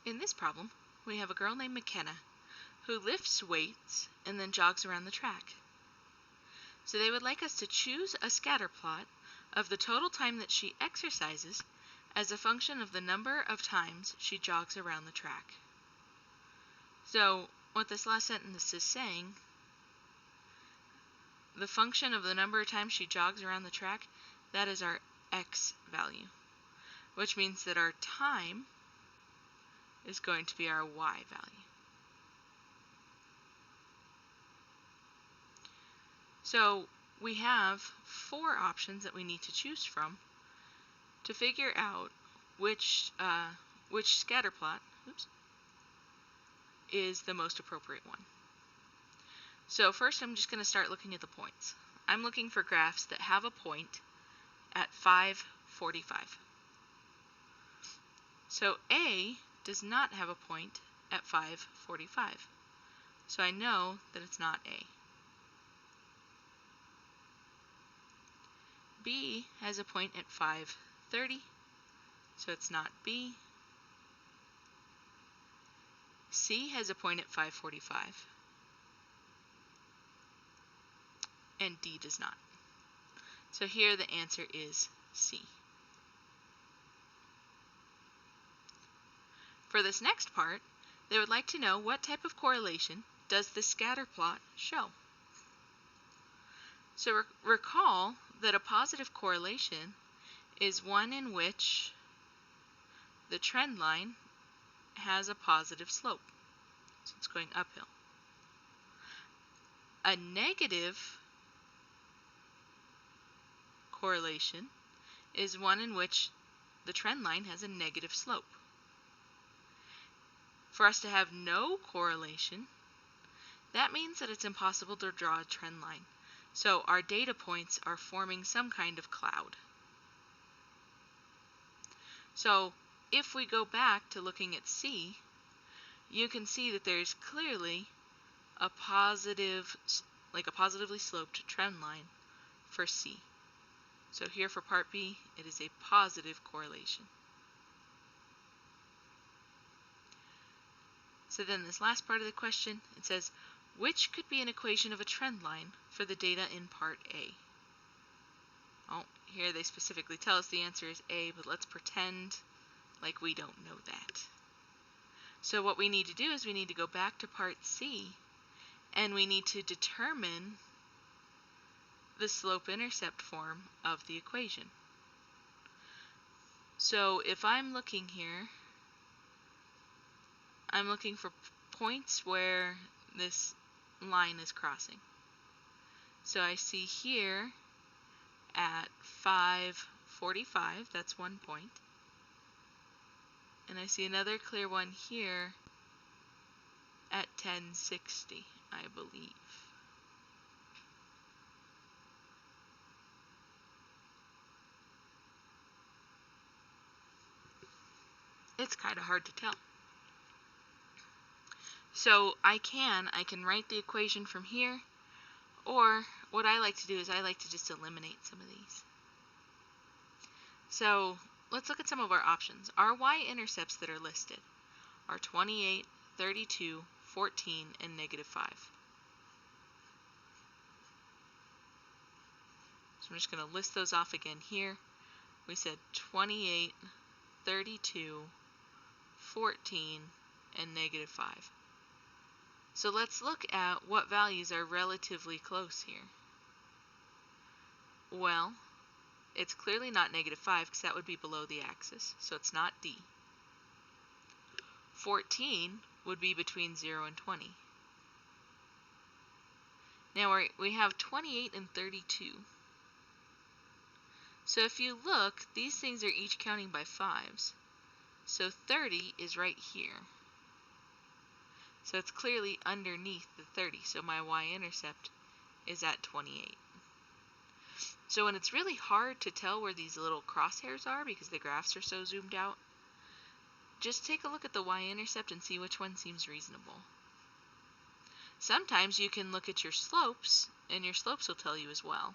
In this problem, we have a girl named McKenna who lifts weights and then jogs around the track. So they would like us to choose a scatter plot of the total time that she exercises as a function of the number of times she jogs around the track. So what this last sentence is saying, the function of the number of times she jogs around the track, that is our x value, which means that our time is going to be our y value. So we have 4 options that we need to choose from to figure out which scatter plot is the most appropriate one. So first I'm just going to start looking at the points. I'm looking for graphs that have a point at 5:45. So A does not have a point at 5:45. So I know that it's not A. B has a point at 5:30, so it's not B. C has a point at 5:45, and D does not. So here the answer is C. For this next part, they would like to know what type of correlation does the scatter plot show. So recall that a positive correlation is one in which the trend line has a positive slope, so it's going uphill. A negative correlation is one in which the trend line has a negative slope. For us to have no correlation, that means that it's impossible to draw a trend line. So our data points are forming some kind of cloud. So if we go back to looking at C, you can see that there's clearly a positively sloped trend line for C. So here for part B, it is a positive correlation. So then this last part of the question, it says, which could be an equation of a trend line for the data in part A? Oh, here they specifically tell us the answer is A, but let's pretend like we don't know that. So what we need to do is we need to go back to part C, and we need to determine the slope-intercept form of the equation. So if I'm looking here, I'm looking for points where this line is crossing. So I see here at 5:45, that's one point. And I see another clear one here at 10:60, I believe. It's kind of hard to tell. So I can write the equation from here, or what I like to do is I like to just eliminate some of these. So let's look at some of our options. Our y-intercepts that are listed are 28, 32, 14, and -5. So I'm just going to list those off again here. We said 28, 32, 14, and -5. So let's look at what values are relatively close here. Well, it's clearly not -5 because that would be below the axis, so it's not D. 14 would be between 0 and 20. Now we have 28 and 32. So if you look, these things are each counting by 5s. So 30 is right here. So it's clearly underneath the 30, so my y-intercept is at 28. So when it's really hard to tell where these little crosshairs are because the graphs are so zoomed out, just take a look at the y-intercept and see which one seems reasonable. Sometimes you can look at your slopes, and your slopes will tell you as well.